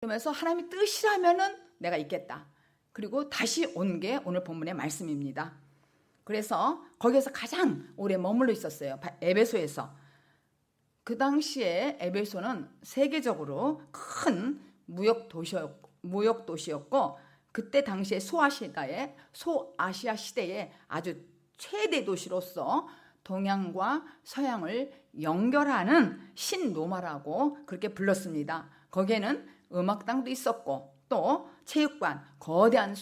그러면서 하나님의 뜻이라면은 내가 있겠다. 그리고 다시 온 게 오늘 본문의 말씀입니다. 그래서 거기에서 가장 오래 머물러 있었어요. 에베소에서. 그 당시에 에베소는 세계적으로 큰 무역 도시였고 그때 당시에 소아시아 시대에 아주 최대 도시로서 동양과 서양을 연결하는 신로마라고 그렇게 불렀습니다. 거기에는 음악당도 있었고 또 체육관, 거대한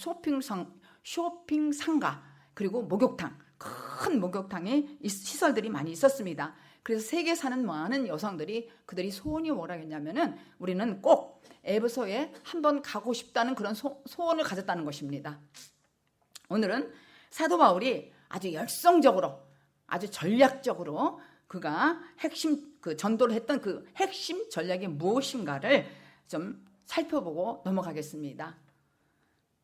쇼핑상가, 그리고 목욕탕, 큰 목욕탕이 시설들이 많이 있었습니다. 그래서 세계에 사는 많은 여성들이 그들이 소원이 뭐라고 했냐면은 우리는 꼭 에베소에 한번 가고 싶다는 그런 소원을 가졌다는 것입니다. 오늘은 사도 바울이 아주 열성적으로 아주 전략적으로 그가 전도를 했던 그 핵심 전략이 무엇인가를 좀 살펴보고 넘어가겠습니다.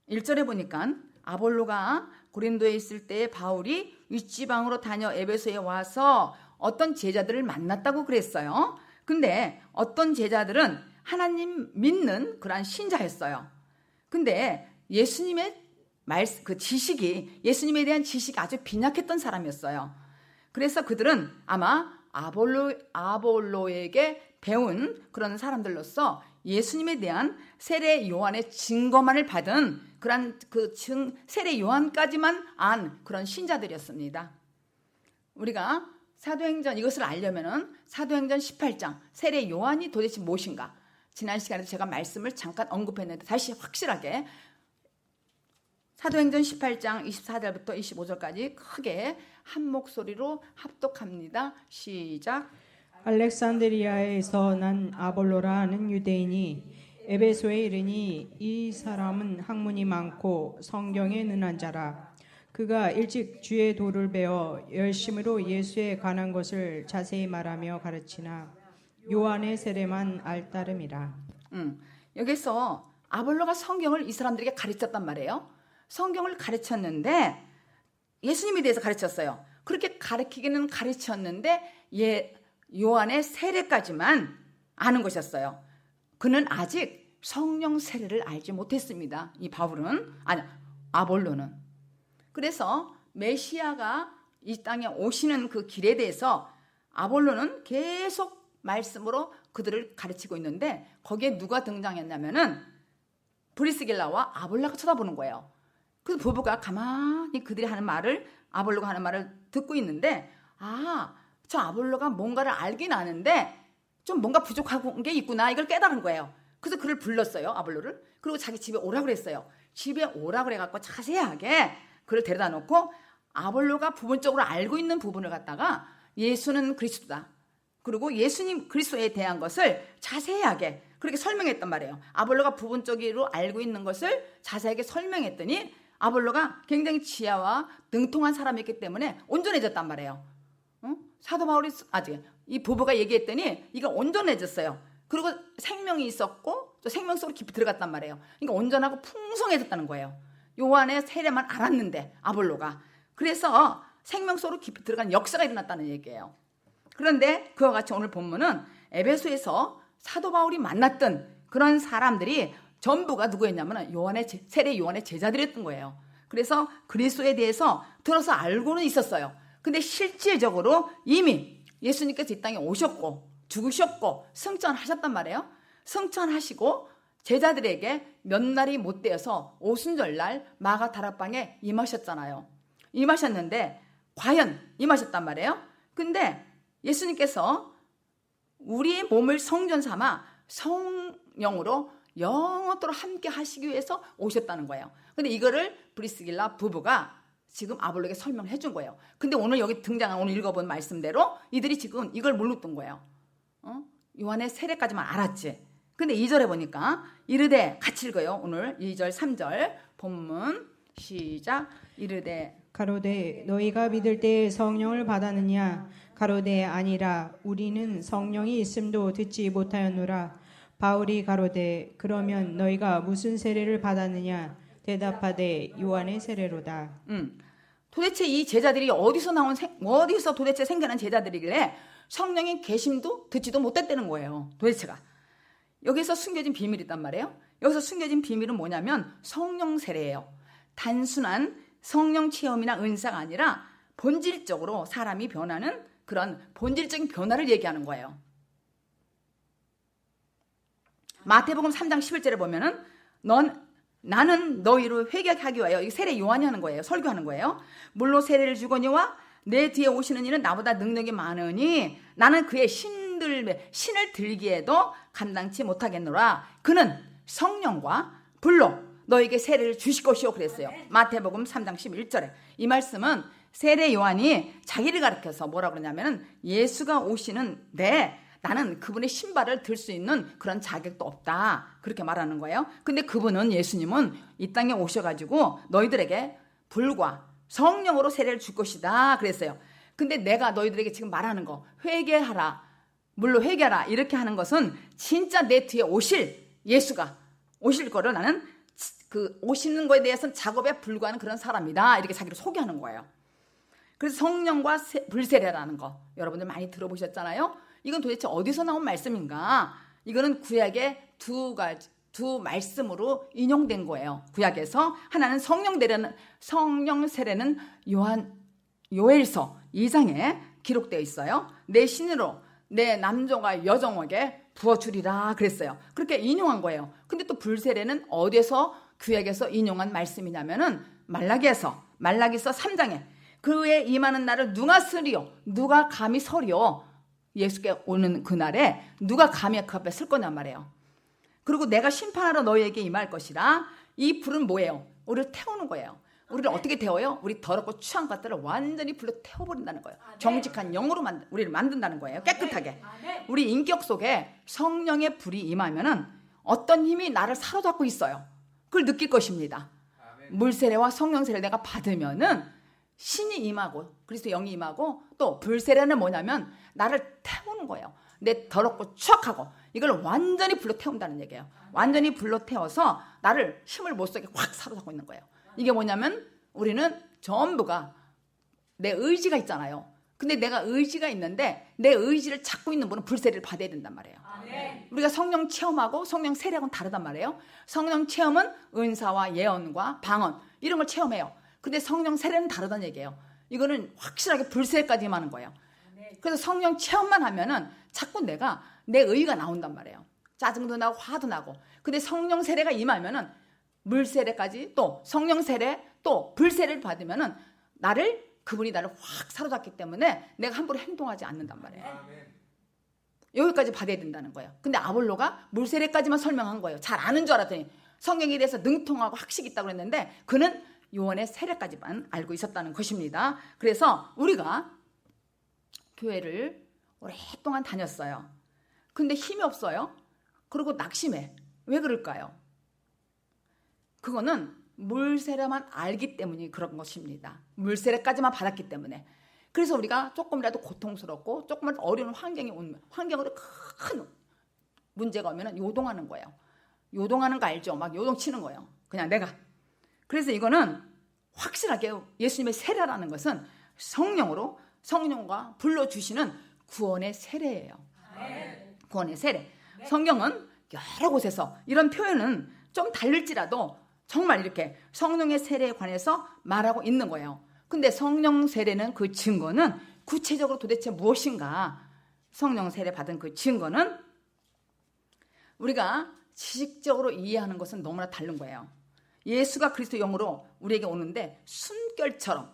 1절에 보니까 아볼로가 고린도에 있을 때 바울이 윗지방으로 다녀 에베소에 와서 어떤 제자들을 만났다고 그랬어요. 근데 어떤 제자들은 하나님 믿는 그러한 신자였어요. 근데 예수님의 예수님에 대한 지식이 아주 빈약했던 사람이었어요. 그래서 그들은 아마 아볼로에게 배운 그런 사람들로서 예수님에 대한 세례 요한의 증거만을 받은 그런 세례 요한까지만 안 그런 신자들이었습니다. 우리가 사도행전 이것을 알려면은 사도행전 18장 세례 요한이 도대체 무엇인가? 지난 시간에 제가 말씀을 잠깐 언급했는데 다시 확실하게 사도행전 18장 24절부터 25절까지 크게 한 목소리로 합독합니다. 시작. 알렉산드리아에서 난 아볼로라 하는 유대인이 에베소에 이르니 이 사람은 학문이 많고 성경에 능한 자라. 그가 일찍 주의 도를 배워 열심으로 예수에 관한 것을 자세히 말하며 가르치나 요한의 세례만 알 따름이라. 여기서 아볼로가 성경을 이 사람들에게 가르쳤단 말이에요. 성경을 가르쳤는데 예수님에 대해서 가르쳤어요. 그렇게 가르치기는 가르쳤는데 요한의 세례까지만 아는 것이었어요. 그는 아직 성령 세례를 알지 못했습니다. 이 아볼로는. 그래서 메시아가 이 땅에 오시는 그 길에 대해서 아볼로는 계속 말씀으로 그들을 가르치고 있는데 거기에 누가 등장했냐면은 브리스길라와 아볼로가 쳐다보는 거예요. 그 부부가 가만히 그들이 하는 말을 아볼로가 하는 말을 듣고 있는데 저 아볼로가 뭔가를 알긴 아는데 좀 뭔가 부족한 게 있구나 이걸 깨달은 거예요. 그래서 그를 불렀어요. 아볼로를. 그리고 자기 집에 오라고 그랬어요. 집에 오라고 그래갖고 자세하게 그를 데려다 놓고 아볼로가 부분적으로 알고 있는 부분을 갖다가 예수는 그리스도다. 그리고 예수님 그리스도에 대한 것을 자세하게 그렇게 설명했단 말이에요. 아볼로가 부분적으로 알고 있는 것을 자세하게 설명했더니 아볼로가 굉장히 지혜와 능통한 사람이었기 때문에 온전해졌단 말이에요. 사도 바울이 이 부부가 얘기했더니 이거 온전해졌어요. 그리고 생명이 있었고 또 생명 속으로 깊이 들어갔단 말이에요. 그러니까 온전하고 풍성해졌다는 거예요. 요한의 세례만 알았는데 아볼로가. 그래서 생명 속으로 깊이 들어간 역사가 일어났다는 얘기예요. 그런데 그와 같이 오늘 본문은 에베소에서 사도 바울이 만났던 그런 사람들이 전부가 누구였냐면 세례 요한의 제자들이었던 거예요. 그래서 그리스도에 대해서 들어서 알고는 있었어요. 근데 실질적으로 이미 예수님께서 이 땅에 오셨고 죽으셨고 승천하셨단 말이에요. 승천하시고 제자들에게 몇 날이 못 되어서 오순절날 마가 다락방에 임하셨잖아요. 임하셨는데 과연 임하셨단 말이에요. 근데 예수님께서 우리의 몸을 성전 삼아 성령으로 영원토록 함께 하시기 위해서 오셨다는 거예요. 근데 이거를 브리스길라 부부가 지금 아볼로에게 설명을 해준 거예요. 근데 오늘 여기 등장한 오늘 읽어본 말씀대로 이들이 지금 이걸 모르던 거예요. 요한의 세례까지만 알았지. 근데 2절에 보니까 이르되 같이 읽어요. 오늘 2절 3절 본문 시작. 이르되 가로되 너희가 믿을 때 성령을 받았느냐? 가로되 아니라 우리는 성령이 있음도 듣지 못하였노라. 바울이 가로되 그러면 너희가 무슨 세례를 받았느냐? 대답하되 요한의 세례로다. 도대체 이 제자들이 어디서 도대체 생겨난 제자들이길래 성령의 계심도 듣지도 못했다는 거예요. 도대체가 여기서 숨겨진 비밀이 있단 말이에요. 여기서 숨겨진 비밀은 뭐냐면 성령 세례예요. 단순한 성령 체험이나 은사가 아니라 본질적으로 사람이 변하는 그런 본질적인 변화를 얘기하는 거예요. 마태복음 3장 11절에 보면은 나는 너희를 회개하게 하기 위하여, 이 세례 요한이 하는 거예요. 설교하는 거예요. 물로 세례를 주거니와 내 뒤에 오시는 이는 나보다 능력이 많으니 나는 그의 신을 들기에도 감당치 못하겠노라. 그는 성령과 불로 너에게 세례를 주실 것이요 그랬어요. 마태복음 3장 11절에. 이 말씀은 세례 요한이 자기를 가리켜서 뭐라고 그러냐면은 예수가 오시는데 나는 그분의 신발을 들 수 있는 그런 자격도 없다, 그렇게 말하는 거예요. 근데 그분은, 예수님은 이 땅에 오셔가지고 너희들에게 불과 성령으로 세례를 줄 것이다 그랬어요. 근데 내가 너희들에게 지금 말하는 거, 회개하라, 물로 회개하라, 이렇게 하는 것은 진짜 내 뒤에 오실 예수가 오실 거를 나는 그 오시는 거에 대해서는 작업에 불과한 그런 사람이다, 이렇게 자기를 소개하는 거예요. 그래서 성령과 불세례라는 거 여러분들 많이 들어보셨잖아요. 이건 도대체 어디서 나온 말씀인가? 이거는 구약의 두 말씀으로 인용된 거예요. 구약에서 하나는 성령 세례는 요엘서 2장에 기록되어 있어요. 내 신으로 내 남종과 여종에게 부어주리라 그랬어요. 그렇게 인용한 거예요. 근데 또 불세례는 어디서 구약에서 인용한 말씀이냐면은 말라기서 3장에 그에 임하는 날을 누가 쓰리요? 누가 감히 서리요? 예수께 오는 그날에 누가 감히 그 앞에 설 거냔 말이에요. 그리고 내가 심판하러 너희에게 임할 것이라. 이 불은 뭐예요? 우리를 태우는 거예요. 우리를 어떻게 태워요? 우리 더럽고 추한 것들을 완전히 불로 태워버린다는 거예요. 정직한 영으로 우리를 만든다는 거예요. 깨끗하게. 우리 인격 속에 성령의 불이 임하면은 어떤 힘이 나를 사로잡고 있어요. 그걸 느낄 것입니다. 물세례와 성령세례를 내가 받으면은 신이 임하고 그리스도 영이 임하고, 또 불세례는 뭐냐면 나를 태우는 거예요. 내 더럽고 추악하고 이걸 완전히 불로 태운다는 얘기예요. 완전히 불로 태워서 나를 힘을 못 쓰게 확 사로잡고 있는 거예요. 이게 뭐냐면 우리는 전부가 내 의지가 있잖아요. 근데 내가 의지가 있는데 내 의지를 찾고 있는 분은 불세례를 받아야 된단 말이에요. 우리가 성령 체험하고 성령 세례하고는 다르단 말이에요. 성령 체험은 은사와 예언과 방언 이런 걸 체험해요. 근데 성령 세례는 다르다는 얘기예요. 이거는 확실하게 불세례까지 임하는 거예요. 그래서 성령 체험만 하면은 자꾸 내 의가 나온단 말이에요. 짜증도 나고 화도 나고. 근데 성령 세례가 임하면은 물세례까지, 또 성령 세례, 또 불세례를 받으면은 그분이 나를 확 사로잡기 때문에 내가 함부로 행동하지 않는단 말이에요. 여기까지 받아야 된다는 거예요. 근데 아볼로가 물세례까지만 설명한 거예요. 잘 아는 줄 알았더니 성경에 대해서 능통하고 학식이 있다고 그랬는데 그는 요한의 세례까지만 알고 있었다는 것입니다. 그래서 우리가 교회를 오랫동안 다녔어요. 근데 힘이 없어요. 그리고 낙심해. 왜 그럴까요? 그거는 물세례만 알기 때문이 그런 것입니다. 물세례까지만 받았기 때문에. 그래서 우리가 조금이라도 고통스럽고 조금이라도 어려운 환경으로 큰 문제가 오면 요동하는 거예요. 요동하는 거 알죠? 막 요동치는 거예요. 그냥 내가. 그래서 이거는 확실하게 예수님의 세례라는 것은 성령과 불러 주시는 구원의 세례예요. 구원의 세례. 성경은 여러 곳에서 이런 표현은 좀 다를지라도 정말 이렇게 성령의 세례에 관해서 말하고 있는 거예요. 근데 성령 세례는 그 증거는 구체적으로 도대체 무엇인가? 성령 세례 받은 그 증거는 우리가 지식적으로 이해하는 것은 너무나 다른 거예요. 예수가 그리스도 영으로 우리에게 오는데 숨결처럼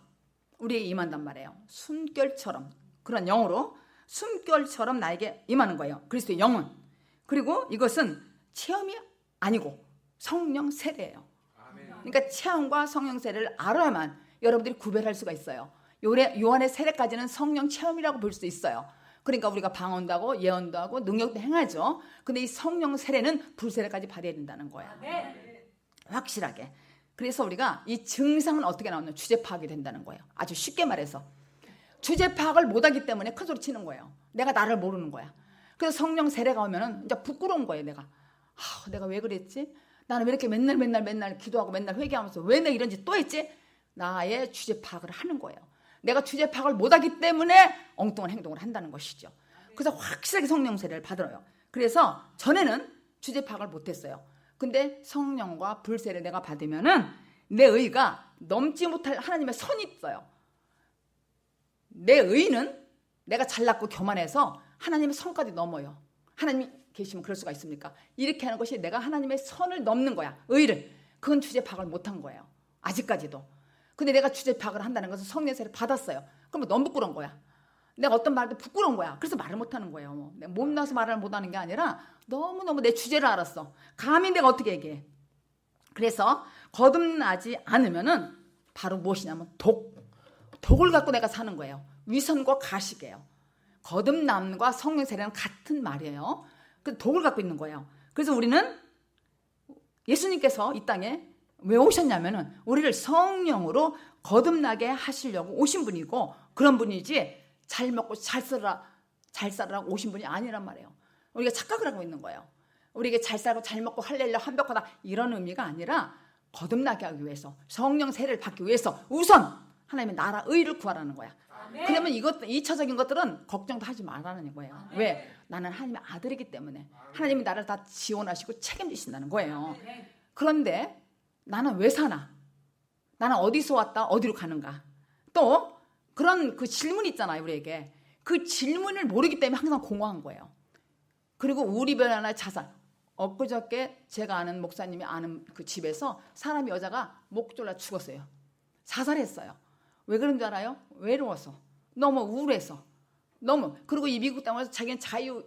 우리에게 임한단 말이에요. 숨결처럼, 그런 영으로 숨결처럼 나에게 임하는 거예요. 그리스도의 영은. 그리고 이것은 체험이 아니고 성령 세례예요. 그러니까 체험과 성령 세례를 알아야만 여러분들이 구별할 수가 있어요. 요한의 세례까지는 성령 체험이라고 볼 수 있어요. 그러니까 우리가 방언도 하고 예언도 하고 능력도 행하죠. 근데 이 성령 세례는 불세례까지 받아야 된다는 거예요. 확실하게. 그래서 우리가 이 증상은 어떻게 나오냐, 주제 파악이 된다는 거예요. 아주 쉽게 말해서 주제 파악을 못하기 때문에 큰 소리 치는 거예요. 내가 나를 모르는 거야. 그래서 성령 세례가 오면은 이제 부끄러운 거예요. 내가 왜 그랬지? 나는 왜 이렇게 맨날 기도하고 맨날 회개하면서 왜 내가 이런 짓 또 했지? 나의 주제 파악을 하는 거예요. 내가 주제 파악을 못하기 때문에 엉뚱한 행동을 한다는 것이죠. 그래서 확실하게 성령 세례를 받아요. 그래서 전에는 주제 파악을 못했어요. 근데 성령과 불세를 내가 받으면은 내 의가 넘지 못할 하나님의 선이 있어요. 내 의는 내가 잘났고 교만해서 하나님의 선까지 넘어요. 하나님이 계시면 그럴 수가 있습니까? 이렇게 하는 것이 내가 하나님의 선을 넘는 거야. 의를. 그건 주제 파악을 못한 거예요. 아직까지도. 근데 내가 주제 파악을 한다는 것은 성령의 세를 받았어요. 그러면 너무 부끄러운 거야. 내가 어떤 말도 부끄러운 거야. 그래서 말을 못하는 거예요. 내가 못나서 말을 못하는 게 아니라 너무너무 내 주제를 알았어. 감히 내가 어떻게 얘기해. 그래서 거듭나지 않으면은 바로 무엇이냐면 독을 갖고 내가 사는 거예요. 위선과 가식이에요. 거듭남과 성령 세례는 같은 말이에요. 그 독을 갖고 있는 거예요. 그래서 우리는 예수님께서 이 땅에 왜 오셨냐면은 우리를 성령으로 거듭나게 하시려고 오신 분이고 그런 분이지 잘 먹고 잘 살라고 오신 분이 아니란 말이에요. 우리가 착각을 하고 있는 거예요. 우리에게 잘 살고 잘 먹고 할렐루야 완벽하다 이런 의미가 아니라 거듭나게 하기 위해서 성령 세례를 받기 위해서 우선 하나님의 나라 의를 구하라는 거야. 그러면 이것 2차적인 것들은 걱정도 하지 말라는 거예요. 왜? 나는 하나님의 아들이기 때문에 하나님이 나를 다 지원하시고 책임지신다는 거예요. 그런데 나는 왜 사나? 나는 어디서 왔다 어디로 가는가? 또 그런 그 질문이 있잖아요. 우리에게 그 질문을 모르기 때문에 항상 공허한 거예요. 그리고 우리별하나의 자살. 엊그저께 제가 아는 목사님이 아는 그 집에서 사람이 여자가 목 졸라 죽었어요. 자살했어요. 왜 그런 줄 알아요? 외로워서. 너무 우울해서. 너무. 그리고 이 미국 땅 와서 자기는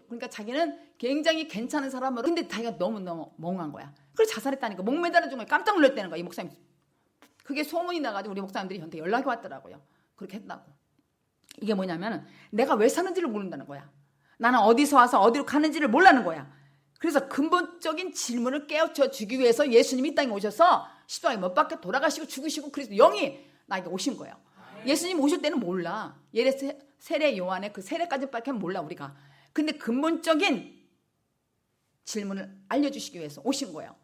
그러니까 자기는 굉장히 괜찮은 사람으로. 근데 자기가 너무너무 멍한 거야. 그래서 자살했다니까. 목 매달은 중에 깜짝 놀랐다는 거야. 이 목사님. 그게 소문이 나가지고 우리 목사님들이 저한테 연락이 왔더라고요. 그렇게 했다고. 이게 뭐냐면 내가 왜 사는지를 모른다는 거야. 나는 어디서 와서 어디로 가는지를 몰라는 거야. 그래서 근본적인 질문을 깨우쳐 주기 위해서 예수님이 이 땅에 오셔서 십자가에 못 박혀 돌아가시고 죽으시고 그래서 영이 나에게 오신 거예요. 예수님 오실 때는 몰라. 세례 요한의 그 세례까지밖에 몰라 우리가. 근데 근본적인 질문을 알려주시기 위해서 오신 거예요.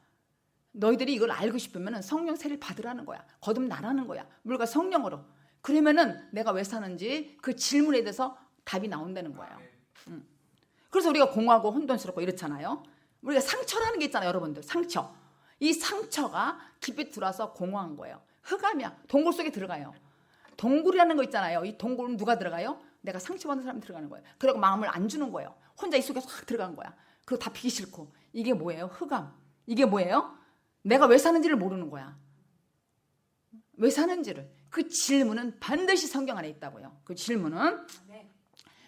너희들이 이걸 알고 싶으면 성령 세례를 받으라는 거야. 거듭나라는 거야. 물과 성령으로. 그러면은 내가 왜 사는지 그 질문에 대해서 답이 나온다는 거예요. 그래서 우리가 공허하고 혼돈스럽고 이렇잖아요. 우리가 상처라는 게 있잖아요. 여러분들 상처. 이 상처가 깊이 들어와서 공허한 거예요. 흑암이야. 동굴 속에 들어가요. 동굴이라는 거 있잖아요. 이 동굴은 누가 들어가요? 내가 상처받은 사람이 들어가는 거예요. 그리고 마음을 안 주는 거예요. 혼자 이 속에 확 들어간 거야. 그리고 다 비기 싫고. 이게 뭐예요? 흑암. 이게 뭐예요? 내가 왜 사는지를 모르는 거야. 왜 사는지를. 그 질문은 반드시 성경 안에 있다고요. 그 질문은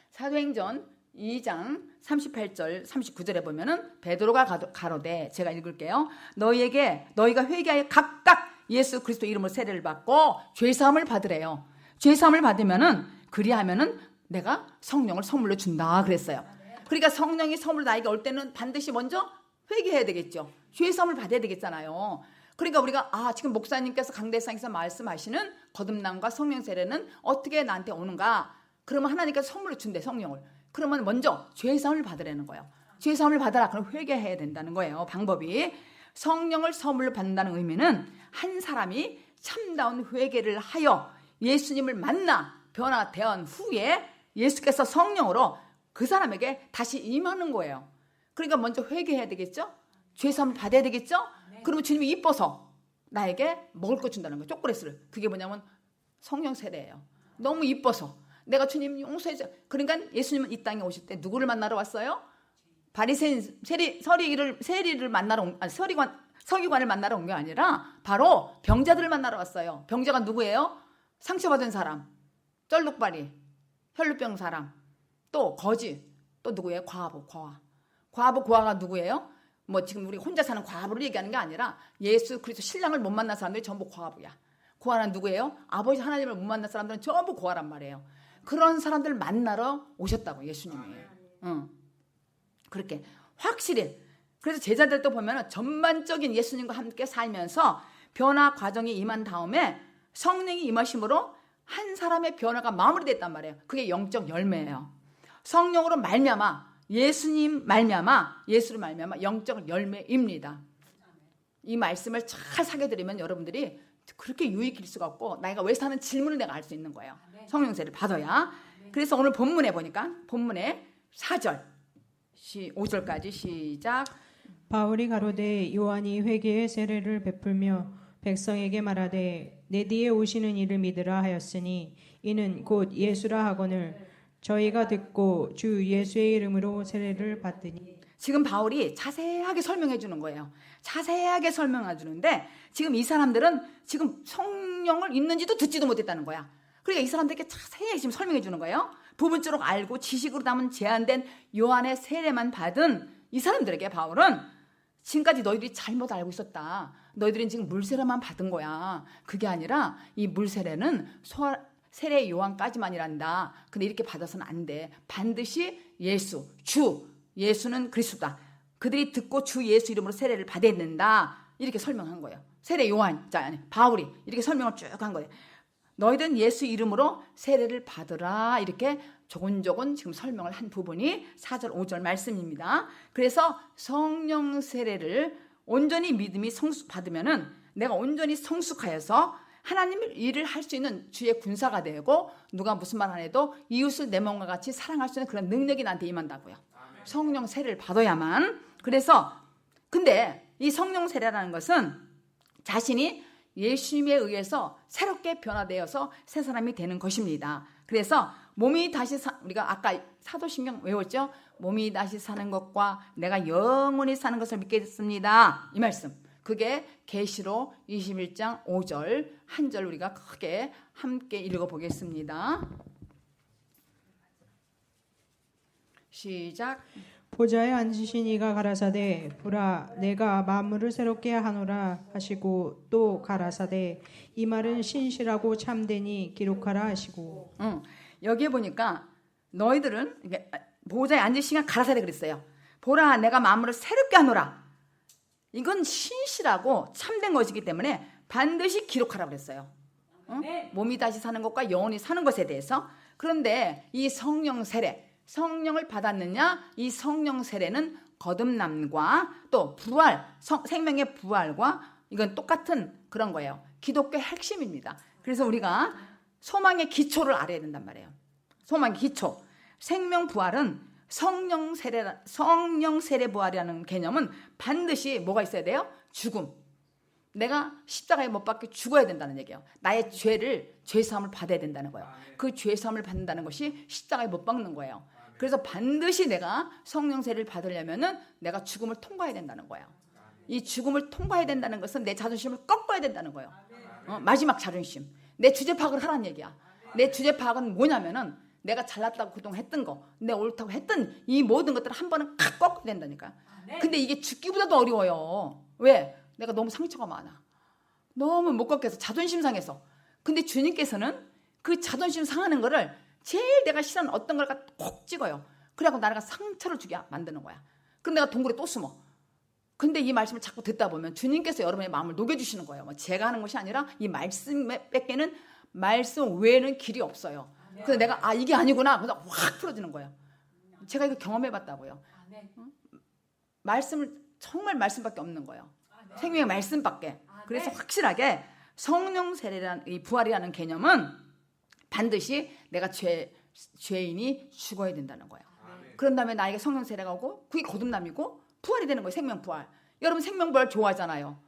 사도행전 2장 38절 39절에 보면은 베드로가 가로되 제가 읽을게요. 너희가 회개하여 각각 예수 그리스도 이름으로 세례를 받고 죄사함을 받으래요. 죄사함을 받으면은 그리하면은 내가 성령을 선물로 준다 그랬어요. 그러니까 성령이 선물 나에게 올 때는 반드시 먼저 회개해야 되겠죠. 죄사함을 받아야 되겠잖아요. 그러니까 우리가 지금 목사님께서 강대상에서 말씀하시는 거듭남과 성령 세례는 어떻게 나한테 오는가? 그러면 하나님께서 선물로 준대 성령을. 그러면 먼저 죄사함을 받으라는 거예요. 죄사함을 받아라. 그럼 회개해야 된다는 거예요. 방법이. 성령을 선물로 받는다는 의미는 한 사람이 참다운 회개를 하여 예수님을 만나 변화된 후에 예수께서 성령으로 그 사람에게 다시 임하는 거예요. 그러니까 먼저 회개해야 되겠죠? 죄사함을 받아야 되겠죠? 그러면 주님이 이뻐서 나에게 먹을 거 준다는 거예요. 초콜릿을. 그게 뭐냐면 성령 세례예요. 너무 이뻐서 내가 주님 용서해 줘. 그러니까 예수님은 이 땅에 오실 때 누구를 만나러 왔어요? 바리새인 세리를 만나러 서기관을 만나러 온 게 아니라 바로 병자들을 만나러 왔어요. 병자가 누구예요? 상처받은 사람, 쩔룩발이, 혈루병 사람, 또 거지, 또 누구예요? 과부가 누구예요? 뭐 지금 우리 혼자 사는 과부를 얘기하는 게 아니라 예수 그리스도 신랑을 못 만난 사람들이 전부 과부야. 고아는 누구예요? 아버지 하나님을 못 만난 사람들은 전부 고아란 말이에요. 그런 사람들 만나러 오셨다고 예수님이. 그렇게 확실히. 그래서 제자들도 보면 전반적인 예수님과 함께 살면서 변화 과정이 임한 다음에 성령이 임하심으로 한 사람의 변화가 마무리됐단 말이에요. 그게 영적 열매예요. 성령으로 말미암아 예수로 말미암아 영적 열매입니다. 이 말씀을 잘 사겨드리면 여러분들이 그렇게 유익일 수가 없고 내가 왜 사는 질문을 내가 알 수 있는 거예요. 성령세를 받아야. 그래서 오늘 본문에 보니까 본문에 4절 5절까지 시작. 바울이 가로되 요한이 회개의 세례를 베풀며 백성에게 말하되 내 뒤에 오시는 이를 믿으라 하였으니 이는 곧 예수라 하거늘 저희가 듣고 주 예수의 이름으로 세례를 받으니. 지금 바울이 자세하게 설명해 주는 거예요. 자세하게 설명해 주는데 지금 이 사람들은 지금 성령을 있는지도 듣지도 못했다는 거야. 그러니까 이 사람들에게 자세히 지금 설명해 주는 거예요. 부분적으로 알고 지식으로 담은 제한된 요한의 세례만 받은 이 사람들에게 바울은 지금까지 너희들이 잘못 알고 있었다. 너희들은 지금 물세례만 받은 거야. 그게 아니라 이 물세례는 세례 요한까지만이란다. 근데 이렇게 받아서는 안 돼. 반드시 예수, 주, 예수는 그리스도다. 그들이 듣고 주 예수 이름으로 세례를 받아야 된다. 이렇게 설명한 거예요. 세례 요한, 바울이 이렇게 설명을 쭉 한 거예요. 너희들은 예수 이름으로 세례를 받으라. 이렇게 조곤조곤 지금 설명을 한 부분이 4절, 5절 말씀입니다. 그래서 성령 세례를 온전히 믿음이 받으면은 내가 온전히 성숙하여서 하나님의 일을 할 수 있는 주의 군사가 되고 누가 무슨 말 안 해도 이웃을 내 몸과 같이 사랑할 수 있는 그런 능력이 나한테 임한다고요. 성령 세례를 받아야만. 그래서 근데 이 성령 세례라는 것은 자신이 예수님에 의해서 새롭게 변화되어서 새 사람이 되는 것입니다. 그래서 몸이 다시 우리가 아까 사도신경 외웠죠? 몸이 다시 사는 것과 내가 영원히 사는 것을 믿겠습니다. 이 말씀. 그게 계시록 21장 5절 한 절 우리가 크게 함께 읽어보겠습니다. 시작. 보좌에 앉으신 이가 가라사대 보라 내가 만물을 새롭게 하노라 하시고 또 가라사대 이 말은 신실하고 참되니 기록하라 하시고. 여기에 보니까 너희들은 보좌에 앉으신 이가 가라사대 그랬어요. 보라 내가 만물을 새롭게 하노라. 이건 신실하고 참된 것이기 때문에 반드시 기록하라고 그랬어요. 몸이 다시 사는 것과 영원히 사는 것에 대해서. 그런데 이 성령 세례, 성령을 받았느냐? 이 성령 세례는 거듭남과 또 부활, 생명의 부활과 이건 똑같은 그런 거예요. 기독교의 핵심입니다. 그래서 우리가 소망의 기초를 알아야 된단 말이에요. 소망의 기초. 생명 부활은 성령 세례 부활이라는 개념은 반드시 뭐가 있어야 돼요? 죽음. 내가 십자가에 못 박혀 죽어야 된다는 얘기예요. 나의 죄사함을 받아야 된다는 거예요. 그 죄사함을 받는다는 것이 십자가에 못 박는 거예요. 그래서 반드시 내가 성령 세례를 받으려면은 내가 죽음을 통과해야 된다는 거예요. 이 죽음을 통과해야 된다는 것은 내 자존심을 꺾어야 된다는 거예요. 마지막 자존심. 내 주제 파악을 하라는 얘기야. 내 주제 파악은 뭐냐면은 내가 잘났다고 그동안 했던 거, 내가 옳다고 했던 이 모든 것들을 한 번은 칵 꺾어야 된다니까요. 근데 이게 죽기보다도 어려워요. 왜? 내가 너무 상처가 많아. 너무 못 꺾여서 자존심 상해서. 근데 주님께서는 그 자존심 상하는 거를 제일 내가 싫어하는 어떤 걸 콕 찍어요. 그래갖고 나가 상처를 주게 만드는 거야. 그럼 내가 동굴에 또 숨어. 근데 이 말씀을 자꾸 듣다 보면 주님께서 여러분의 마음을 녹여주시는 거예요. 뭐 제가 하는 것이 아니라 이 말씀밖에는 말씀 외에는 길이 없어요. 그래서 내가 이게 아니구나. 그래서 확 풀어지는 거예요. 제가 이거 경험해봤다고요. 말씀을 정말 말씀밖에 없는 거예요. 생명의 말씀밖에. 그래서 확실하게 성령 세례라는 이 부활이라는 개념은 반드시 내가 죄인이 죽어야 된다는 거예요. 그런 다음에 나에게 성령 세례가 오고 그게 거듭남이고 부활이 되는 거예요. 생명 부활. 여러분 생명 부활 좋아하잖아요.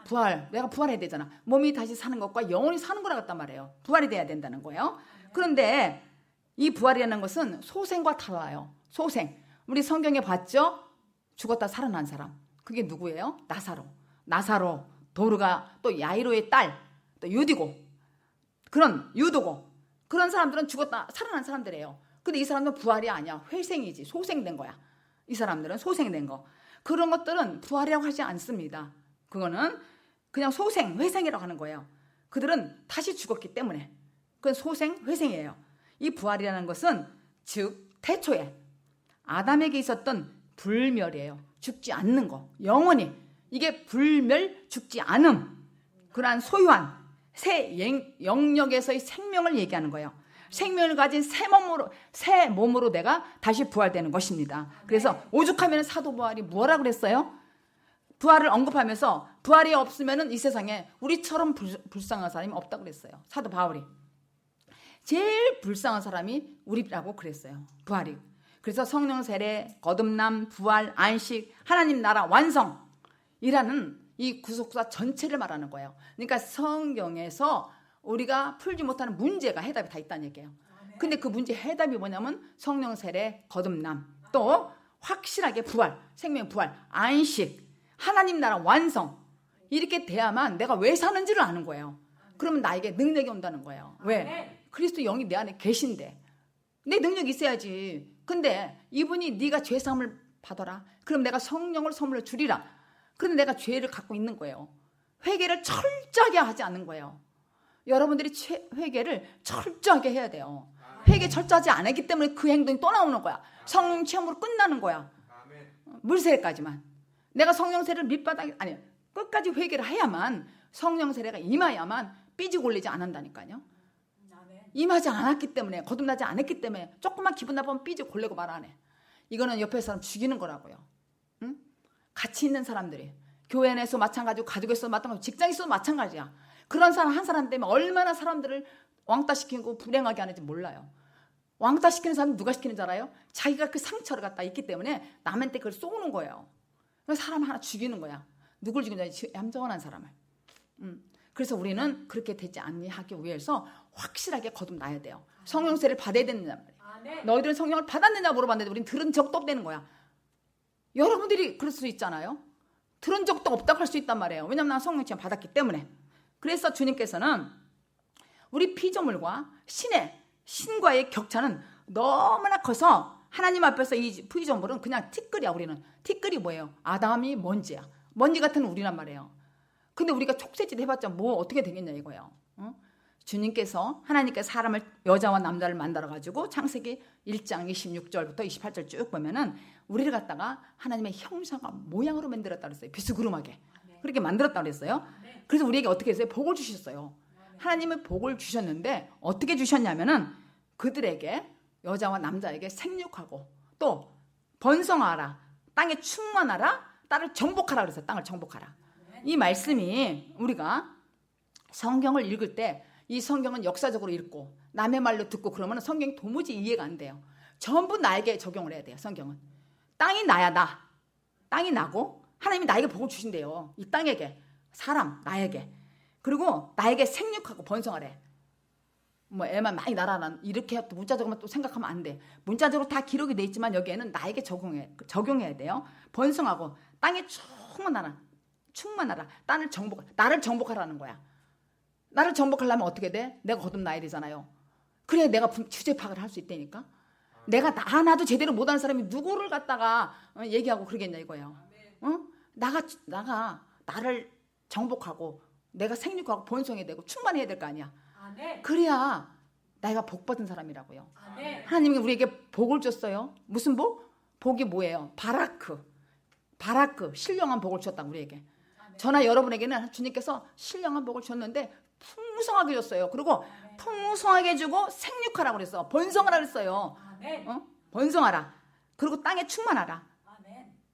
부활. 내가 부활해야 되잖아. 몸이 다시 사는 것과 영원히 사는 거라 같단 말이에요. 부활이 돼야 된다는 거예요. 그런데 이 부활이라는 것은 소생과 달라요. 소생. 우리 성경에 봤죠? 죽었다 살아난 사람. 그게 누구예요? 나사로. 도르가 또 야이로의 딸. 또 유디고. 유도고. 그런 사람들은 죽었다 살아난 사람들이에요. 근데 이 사람들은 부활이 아니야. 회생이지. 소생된 거야. 이 사람들은 소생된 거. 그런 것들은 부활이라고 하지 않습니다. 그거는 그냥 회생이라고 하는 거예요. 그들은 다시 죽었기 때문에. 그건 회생이에요. 이 부활이라는 것은 즉 태초에 아담에게 있었던 불멸이에요. 죽지 않는 거. 영원히. 이게 불멸, 죽지 않음. 그러한 소유한 새 영역에서의 생명을 얘기하는 거예요. 생명을 가진 새 몸으로 내가 다시 부활되는 것입니다. 그래서 오죽하면 사도 부활이 뭐라고 그랬어요? 부활을 언급하면서 부활이 없으면 이 세상에 우리처럼 불쌍한 사람이 없다고 그랬어요. 사도 바울이. 제일 불쌍한 사람이 우리라고 그랬어요. 부활이. 그래서 성령 세례, 거듭남, 부활, 안식, 하나님 나라 완성이라는 이 구속사 전체를 말하는 거예요. 그러니까 성경에서 우리가 풀지 못하는 문제가 해답이 다 있다는 얘기예요. 근데 그 문제 해답이 뭐냐면 성령 세례, 거듭남, 또 확실하게 부활, 생명 부활, 안식, 하나님 나라 완성, 이렇게 돼야만 내가 왜 사는지를 아는 거예요. 그러면 나에게 능력이 온다는 거예요. 왜? 그리스도 영이 내 안에 계신데 내 능력이 있어야지. 근데 이분이 네가 죄사함을 받아라, 그럼 내가 성령을 선물로 주리라. 그런데 내가 죄를 갖고 있는 거예요. 회개를 철저하게 하지 않는 거예요. 여러분들이 회개를 철저하게 해야 돼요. 회개 철저하지 않았기 때문에 그 행동이 또 나오는 거야. 성령 체험으로 끝나는 거야. 물세례까지만. 내가 성령 세례를 밑바닥에, 아니, 끝까지 회개를 해야만, 성령 세례가 임하야만 삐지고 올리지 않는다니까요. 임하지 않았기 때문에, 거듭나지 않았기 때문에 조금만 기분 나쁘면 삐지고 골래고 말 안 해. 이거는 옆에 사람 죽이는 거라고요. 응? 같이 있는 사람들이 교회 내에서 마찬가지고, 가족에서 마찬가지고, 직장에서도 마찬가지야. 그런 사람 한 사람 때문에 얼마나 사람들을 왕따시키고 불행하게 하는지 몰라요. 왕따시키는 사람은 누가 시키는 줄 알아요? 자기가 그 상처를 갖다 있기 때문에 남한테 그걸 쏘는 거예요. 그래서 사람 하나 죽이는 거야. 누굴 죽이는지, 얌전한 사람을. 그래서 우리는 그렇게 되지 않게 위해서 확실하게 거듭나야 돼요. 성령세를 받아야 되느냐 말이에요. 너희들은 성령을 받았느냐 물어봤는데 우리는 들은 적도 없다는 거야. 여러분들이 그럴 수 있잖아요. 들은 적도 없다고 할 수 있단 말이에요. 왜냐하면 난 성령 체험 받았기 때문에. 그래서 주님께서는 우리 피조물과 신과의 격차는 너무나 커서 하나님 앞에서 이 피조물은 그냥 티끌이야. 우리는 티끌이 뭐예요? 아담이 먼지야. 먼지 같은 우리란 말이에요. 근데 우리가 촉새짓 해봤자 뭐 어떻게 되겠냐 이거예요. 주님께서, 하나님께서 사람을, 여자와 남자를 만들어가지고 창세기 1장 26절부터 28절 쭉 보면은 우리를 갖다가 하나님의 형상과 모양으로 만들었다 그랬어요. 비스구름하게. 그렇게 만들었다 그랬어요. 그래서 우리에게 어떻게 했어요? 복을 주셨어요. 하나님은 복을 주셨는데 어떻게 주셨냐면은 그들에게, 여자와 남자에게 생육하고 또 번성하라, 땅에 충만하라, 땅을 정복하라 그랬어요. 땅을 정복하라. 이 말씀이 우리가 성경을 읽을 때, 이 성경은 역사적으로 읽고 남의 말로 듣고 그러면 성경이 도무지 이해가 안 돼요. 전부 나에게 적용을 해야 돼요. 성경은 땅이 나야. 땅이 나고 하나님이 나에게 복을 주신대요. 이 땅에게, 사람, 나에게. 그리고 나에게 생육하고 번성하래. 뭐 애만 많이 날아라 이렇게 또 문자적으로만 또 생각하면 안 돼. 문자적으로 다 기록이 돼 있지만 여기에는 나에게 적용해야 돼요. 번성하고 땅에 충만하라. 나를 정복하라는 거야. 나를 정복하려면 어떻게 돼? 내가 거듭나야 되잖아요. 그래야 내가 주제 파악을 할 수 있다니까. 내가 나도 제대로 못하는 사람이 누구를 갖다가 얘기하고 그러겠냐 이거예요. 나를 정복하고 내가 생육하고 번성해야 되고 충만해야 될 거 아니야. 그래야 내가 복 받은 사람이라고요. 하나님이 우리에게 복을 줬어요. 무슨 복? 복이 뭐예요? 바라크, 신령한 복을 줬다 우리에게. 저나 여러분에게는 주님께서 신령한 복을 줬는데 풍성하게 줬어요. 그리고 풍성하게 주고 생육하라고 그랬어. 번성하라 그랬어요. 번성하라. 그리고 땅에 충만하라.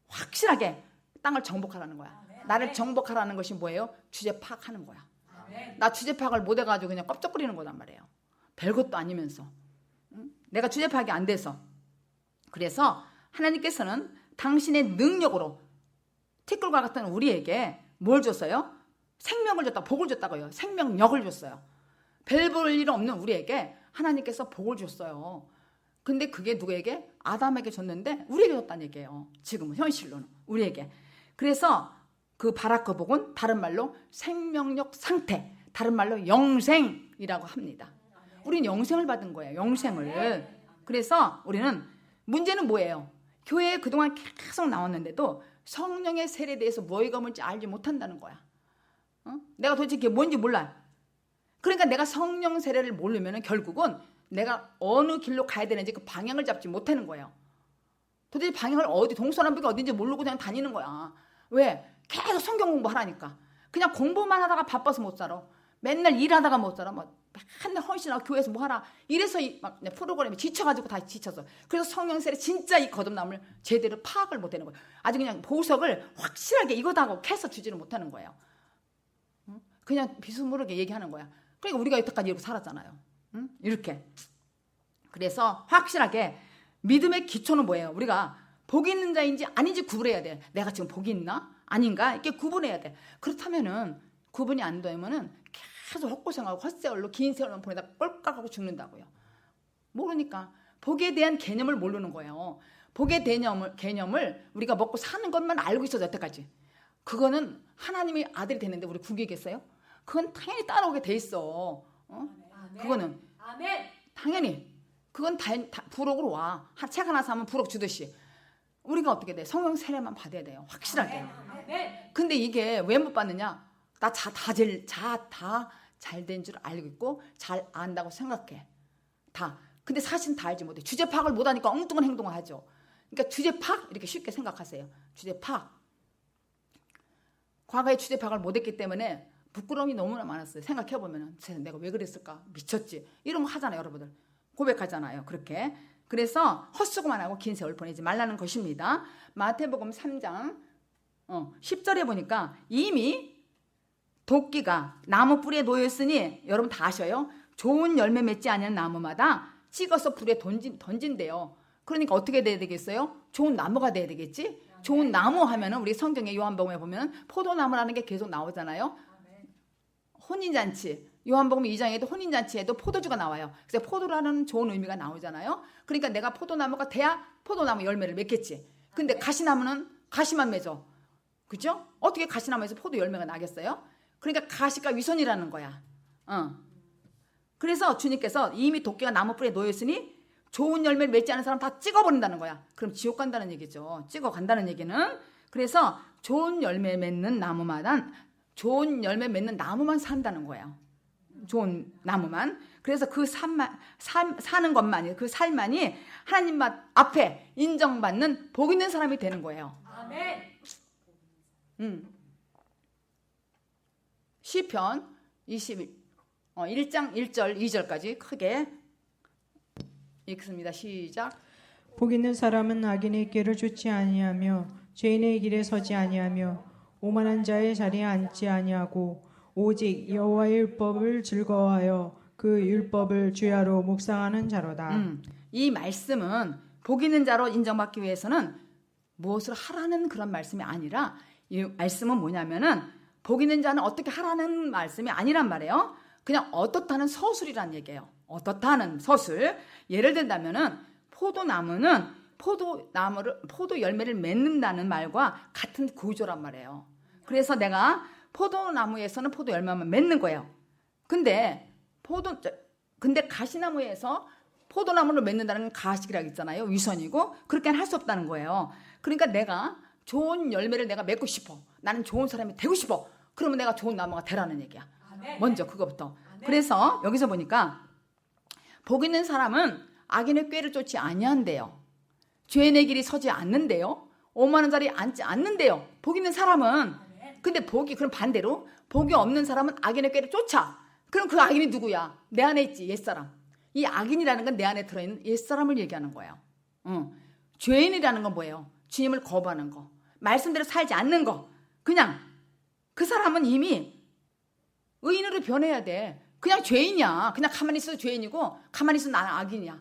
확실하게 땅을 정복하라는 거야. 나를 정복하라는 것이 뭐예요? 주제 파악하는 거야. 나 주제 파악을 못 해가지고 그냥 껍적거리는 거란 말이에요. 별것도 아니면서. 내가 주제 파악이 안 돼서. 그래서 하나님께서는 당신의 능력으로 티끌과 같은 우리에게 뭘 줬어요? 생명을 줬다, 복을 줬다고요. 생명력을 줬어요. 별 볼 일 없는 우리에게 하나님께서 복을 줬어요. 근데 그게 누구에게? 아담에게 줬는데 우리에게 줬다는 얘기예요. 지금은 현실로는 우리에게. 그래서 그 바라크 복은 다른 말로 생명력 상태, 다른 말로 영생이라고 합니다. 우리는 영생을 받은 거예요. 영생을. 그래서 우리는, 문제는 뭐예요? 교회에 그동안 계속 나왔는데도 성령의 세례에 대해서 뭐가 뭔지 알지 못한다는 거야. 내가 도대체 그게 뭔지 몰라요. 그러니까 내가 성령 세례를 모르면 결국은 내가 어느 길로 가야 되는지 그 방향을 잡지 못하는 거예요. 도대체 방향을 동서남북이 어딘지 모르고 그냥 다니는 거야. 왜? 계속 성경 공부하라니까. 그냥 공부만 하다가 바빠서 못 살아. 맨날 일하다가 못 살아. 맨날 헌신하고 교회에서 뭐 하라. 이래서 막 프로그램에 지쳐가지고 다 지쳐서. 그래서 성령 세례 진짜 이 거듭남을 제대로 파악을 못 하는 거예요. 아주 그냥 보석을 확실하게 이거다 하고 캐서 주지를 못하는 거예요. 그냥 비스무르게 얘기하는 거야. 그러니까 우리가 여태까지 이렇게 살았잖아요. 이렇게. 그래서 확실하게 믿음의 기초는 뭐예요? 우리가 복이 있는 자인지 아닌지 구분해야 돼. 내가 지금 복이 있나? 아닌가? 이렇게 구분해야 돼. 그렇다면은 구분이 안 되면은 계속 헛고생하고 헛세월로 긴 세월만 보내다 꼴깍하고 죽는다고요. 모르니까 복에 대한 개념을 모르는 거예요. 복의 개념을 우리가 먹고 사는 것만 알고 있어도 여태까지. 그거는 하나님의 아들이 되는데 우리 구기겠어요? 그건 당연히 따라오게 돼 있어. 그거는 당연히 그건 부록으로 와. 책 하나 사면 부록 주듯이. 우리가 어떻게 돼? 성령 세례만 받아야 돼요. 확실하게. 근데 이게 왜 못 받느냐? 나 다 잘 된 줄 알고 있고 잘 안다고 생각해. 다. 근데 사실은 다 알지 못해. 주제 파악을 못하니까 엉뚱한 행동을 하죠. 그러니까 주제 파악 이렇게 쉽게 생각하세요. 주제 파악. 과거에 주제 파악을 못했기 때문에 부끄러움이 너무나 많았어요. 생각해보면 내가 왜 그랬을까? 미쳤지. 이런 거 하잖아요. 여러분들. 고백하잖아요. 그렇게. 그래서 헛수고만 하고 긴 세월 보내지 말라는 것입니다. 마태복음 3장 10절에 보니까 이미 도끼가 나무 뿌리에 놓여있으니 여러분 다 아셔요. 좋은 열매 맺지 않는 나무마다 찍어서 불에 던진대요. 그러니까 어떻게 돼야 되겠어요? 좋은 나무가 돼야 되겠지? 좋은 나무 하면은 우리 성경에 요한복음에 보면 포도나무라는 게 계속 나오잖아요. 혼인잔치. 요한복음 2장에도 혼인잔치에도 포도주가 나와요. 그래서 포도라는 좋은 의미가 나오잖아요. 그러니까 내가 포도나무가 돼야 포도나무 열매를 맺겠지. 근데 가시나무는 가시만 맺어. 그죠? 어떻게 가시나무에서 포도 열매가 나겠어요? 그러니까 가시가 위선이라는 거야. 그래서 주님께서 이미 도끼가 나무 뿌리에 놓여있으니 좋은 열매를 맺지 않은 사람 다 찍어버린다는 거야. 그럼 지옥 간다는 얘기죠. 찍어간다는 얘기는. 그래서 좋은 열매 맺는 나무만 산다는 거예요. 좋은 나무만. 그래서 그 사는 것만이, 그 삶만이 하나님 앞에 인정받는 복 있는 사람이 되는 거예요. 아멘. 시편 1장 1절 2절까지 크게 읽습니다. 시작. 복 있는 사람은 악인의 길을 쫓지 아니하며 죄인의 길에 서지 아니하며 오만한 자의 자리에 앉지 아니하고 오직 여호와의 율법을 즐거워하여 그 율법을 주야로 묵상하는 자로다. 이 말씀은 복 있는 자로 인정받기 위해서는 무엇을 하라는 그런 말씀이 아니라 이 말씀은 뭐냐면은 복 있는 자는 어떻게 하라는 말씀이 아니란 말이에요. 그냥 어떻다는 서술이란 얘기예요. 어떻다는 서술. 예를 들자면은 포도나무는 포도 열매를 맺는다는 말과 같은 구조란 말이에요. 그래서 내가 포도나무에서는 포도 열매만 맺는 거예요. 근데 가시나무에서 포도나무를 맺는다는 건 가식이라고 있잖아요. 위선이고 그렇게는 할 수 없다는 거예요. 그러니까 내가 좋은 열매를 내가 맺고 싶어. 나는 좋은 사람이 되고 싶어. 그러면 내가 좋은 나무가 되라는 얘기야. 먼저 그거부터. 그래서 여기서 보니까 복 있는 사람은 악인의 꾀를 쫓지 아니한대요. 죄인의 길이 서지 않는데요. 오만한 자리에 앉지 않는데요. 복 있는 사람은. 근데 그럼 반대로 복이 없는 사람은 악인의 꾀를 쫓아. 그럼 그 악인이 누구야? 내 안에 있지, 옛사람. 이 악인이라는 건 내 안에 들어있는 옛사람을 얘기하는 거예요. 죄인이라는 건 뭐예요? 주님을 거부하는 거. 말씀대로 살지 않는 거. 그냥 그 사람은 이미 의인으로 변해야 돼. 그냥 죄인이야. 그냥 가만히 있어도 죄인이고 가만히 있어도 나는 악인이야.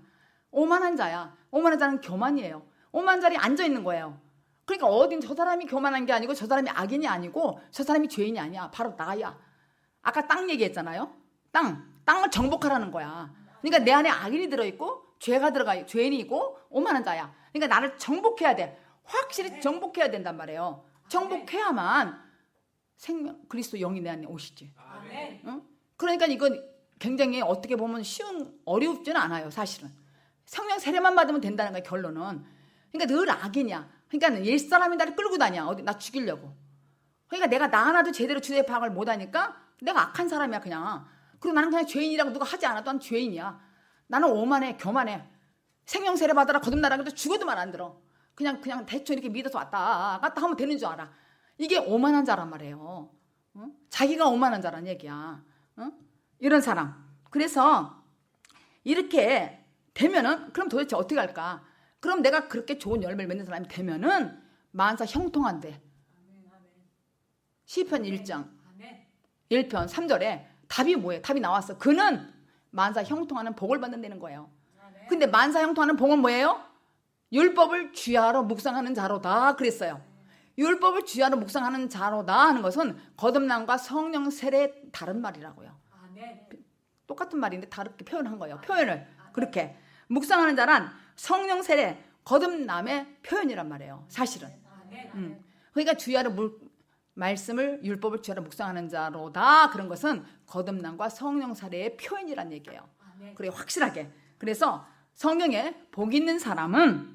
오만한 자야. 오만한 자는 교만이에요. 오만한 자리에 앉아있는 거예요. 그러니까 어딘 저 사람이 교만한 게 아니고 저 사람이 악인이 아니고 저 사람이 죄인이 아니야. 바로 나야. 아까 땅 얘기했잖아요. 땅을 정복하라는 거야. 그러니까 내 안에 악인이 들어있고 죄가 들어가 죄인이 있고 오만한 자야. 그러니까 나를 정복해야 돼. 확실히 정복해야 된단 말이에요. 정복해야만 그리스도 영이 내 안에 오시지. 응? 그러니까 이건 굉장히 어떻게 보면 어렵지는 않아요. 사실은. 성령 세례만 받으면 된다는 거야. 결론은. 그러니까 늘 악인이야. 그러니까 옛사람이 나를 끌고 다녀. 나 죽이려고. 그러니까 내가 나 하나도 제대로 주제 파악을 못하니까 내가 악한 사람이야 그냥. 그리고 나는 그냥 죄인이라고 누가 하지 않아도 난 죄인이야. 나는 오만해, 교만해. 생명 세례 받아라 거듭나라 그래도 죽어도 말 안 들어. 그냥 대충 이렇게 믿어서 왔다 갔다 하면 되는 줄 알아. 이게 오만한 자란 말이에요. 자기가 오만한 자란 얘기야. 이런 사람. 그래서 이렇게 되면은 그럼 도대체 어떻게 할까? 그럼 내가 그렇게 좋은 열매를 맺는 사람이 되면은 만사 형통한대. 시편 1장 1편 3절에 답이 뭐예요? 답이 나왔어. 그는 만사 형통하는 복을 받는다는 거예요. 근데 만사 형통하는 복은 뭐예요? 율법을 주야로 묵상하는 자로다 그랬어요. 율법을 주야로 묵상하는 자로다 하는 것은 거듭남과 성령 세례의 다른 말이라고요. 똑같은 말인데 다르게 표현한 거예요. 표현을 그렇게 묵상하는 자란 성령 세례 거듭남의 표현이란 말이에요. 사실은. 그러니까 주야로 말씀을 율법을 주야로 묵상하는 자로다 그런 것은 거듭남과 성령 세례의 표현이란 얘기예요. 그래 확실하게. 그래서 성경에 복 있는 사람은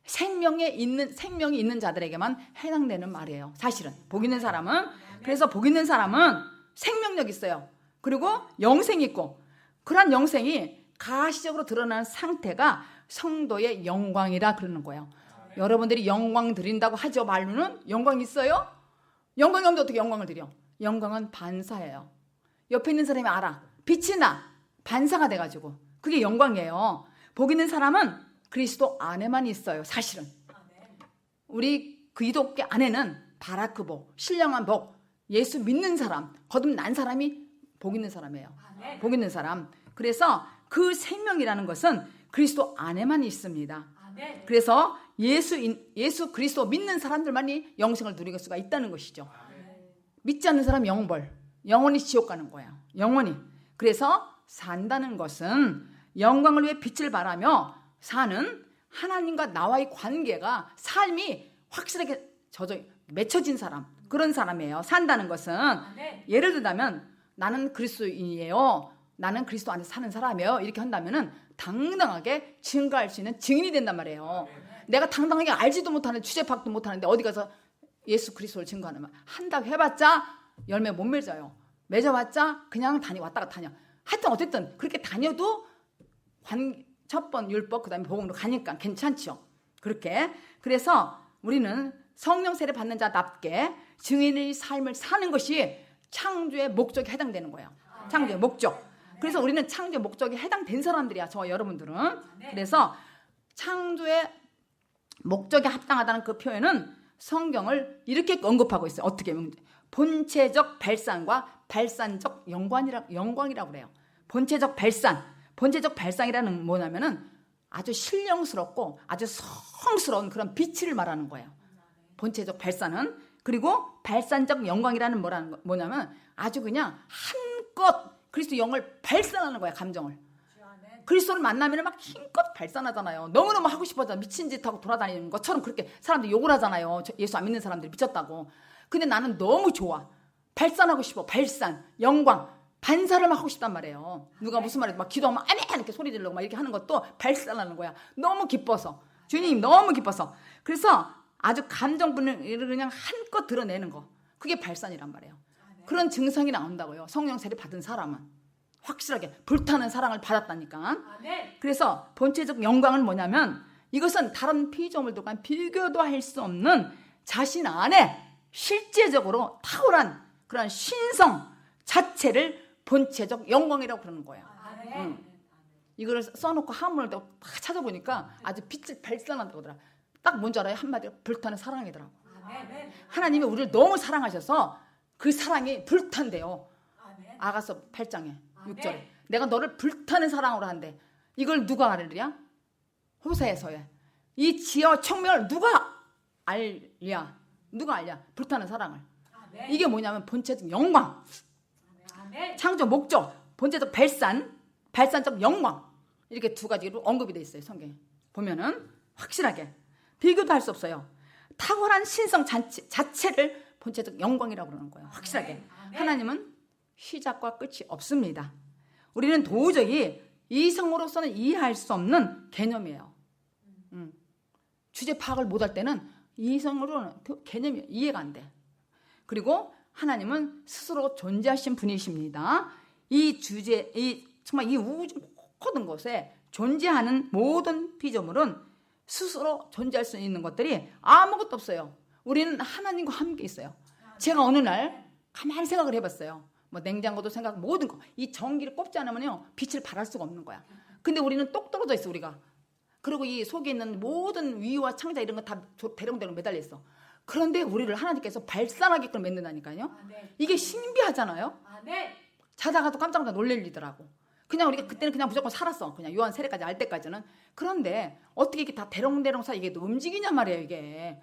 생명이 있는 자들에게만 해당되는 말이에요. 사실은 복 있는 사람은 그래서 복 있는 사람은 생명력 있어요. 그리고 영생이 있고 그러한 영생이 가시적으로 드러나는 상태가 성도의 영광이라 그러는 거예요. 여러분들이 영광 드린다고 하죠. 말로는 영광 있어요? 영광이 없는데 어떻게 영광을 드려? 영광은 반사예요. 옆에 있는 사람이 알아. 빛이 나. 반사가 돼가지고 그게 영광이에요. 복 있는 사람은 그리스도 안에만 있어요. 사실은 우리 기독교 안에는 바라크 복, 신령한 복, 예수 믿는 사람, 거듭난 사람이 복 있는 사람이에요. 복 있는 사람. 그래서 그 생명이라는 것은 그리스도 안에만 있습니다. 그래서 예수 그리스도 믿는 사람들만이 영생을 누릴 수가 있다는 것이죠. 믿지 않는 사람 영벌, 영원히 지옥 가는 거예요. 영원히. 그래서 산다는 것은 영광을 위해 빛을 발하며 사는 하나님과 나와의 관계가 삶이 확실하게 맺혀진 사람 그런 사람이에요. 산다는 것은 예를 들자면 나는 그리스도인이에요. 나는 그리스도 안에서 사는 사람이에요. 이렇게 한다면은 당당하게 증거할 수 있는 증인이 된단 말이에요. 내가 당당하게 알지도 못하는 주제 파악도 못하는데 어디 가서 예수 그리스도를 증거하는 말 한다고 해봤자 열매 못 맺어요. 맺어봤자 그냥 왔다가 다녀. 하여튼 어쨌든 그렇게 다녀도 첫 번 율법 그 다음에 복음으로 가니까 괜찮죠. 그렇게 그래서 우리는 성령 세례 받는 자답게 증인의 삶을 사는 것이 창조의 목적에 해당되는 거예요. 창조의 목적. 그래서 우리는 창조의 목적에 해당된 사람들이야. 저와 여러분들은. 그래서 창조의 목적에 합당하다는 그 표현은 성경을 이렇게 언급하고 있어요. 어떻게 보면 본체적 발산과 발산적 영광이라고 그래요. 본체적 발상이라는 뭐냐면은 아주 신령스럽고 아주 성스러운 그런 빛을 말하는 거예요. 본체적 발산은. 그리고 발산적 영광이라는 뭐냐면 아주 그냥 한껏 그리스도 영을 발산하는 거야. 감정을. 그리스도를 만나면 막 힘껏 발산하잖아요. 너무너무 하고 싶어서 미친 짓 하고 돌아다니는 것처럼 그렇게 사람들이 욕을 하잖아요. 예수 안 믿는 사람들이 미쳤다고. 근데 나는 너무 좋아. 발산하고 싶어. 발산, 영광, 반사를 막 하고 싶단 말이에요. 누가 무슨 말해도 막 기도하면 아멘 이렇게 소리 지르고 막 이렇게 하는 것도 발산하는 거야. 너무 기뻐서. 주님 너무 기뻐서. 그래서 아주 감정 분을 그냥 한껏 드러내는 거. 그게 발산이란 말이에요. 그런 증상이 나온다고요. 성령 세례 받은 사람은. 확실하게 불타는 사랑을 받았다니까. 그래서 본체적 영광은 뭐냐면 이것은 다른 피조물들과 비교도 할 수 없는 자신 안에 실제적으로 탁월한 그런 신성 자체를 본체적 영광이라고 그러는 거예요. 이거를 써놓고 한문을 딱 찾아보니까 아주 빛을 발산한다고 하더라. 딱 뭔지 알아요? 한마디로 불타는 사랑이더라고. 하나님이 우리를 너무 사랑하셔서 그 사랑이 불탄대요. 아가서 8장에 6절에 내가 너를 불타는 사랑으로 한대. 이걸 누가 알으랴? 호세에서에 이 지혜와 청명을 누가 알랴? 누가 알랴? 불타는 사랑을. 이게 뭐냐면 본체적 영광, 창조 목적, 본체적 발산적 영광, 이렇게 두 가지로 언급이 돼 있어요. 성경에 보면은 확실하게 비교도 할 수 없어요. 탁월한 신성 자체를 본체적 영광이라고 그러는 거예요. 확실하게. 하나님은 시작과 끝이 없습니다. 우리는 도저히 이성으로서는 이해할 수 없는 개념이에요. 주제 파악을 못할 때는 이성으로는 그 개념이 이해가 안 돼. 그리고 하나님은 스스로 존재하신 분이십니다. 정말 이 우주 모든 곳에 존재하는 모든 피조물은 스스로 존재할 수 있는 것들이 아무것도 없어요. 우리는 하나님과 함께 있어요. 제가 어느 날 가만히 생각을 해봤어요. 뭐 냉장고도 생각, 모든 거. 이 전기를 꼽지 않으면요 빛을 발할 수가 없는 거야. 근데 우리는 똑 떨어져 있어 우리가. 그리고 이 속에 있는 모든 위와 창자 이런 거 다 대롱대롱 매달려 있어. 그런데 우리를 하나님께서 발산하게끔 만든다니까요. 이게 신비하잖아요. 자다가도 깜짝 놀랄 일이더라고. 그냥 우리가 그때는 그냥 무조건 살았어. 그냥 요한 세례까지 알 때까지는. 그런데 어떻게 이게 다 대롱대롱 이게 움직이냐 말이에요, 이게.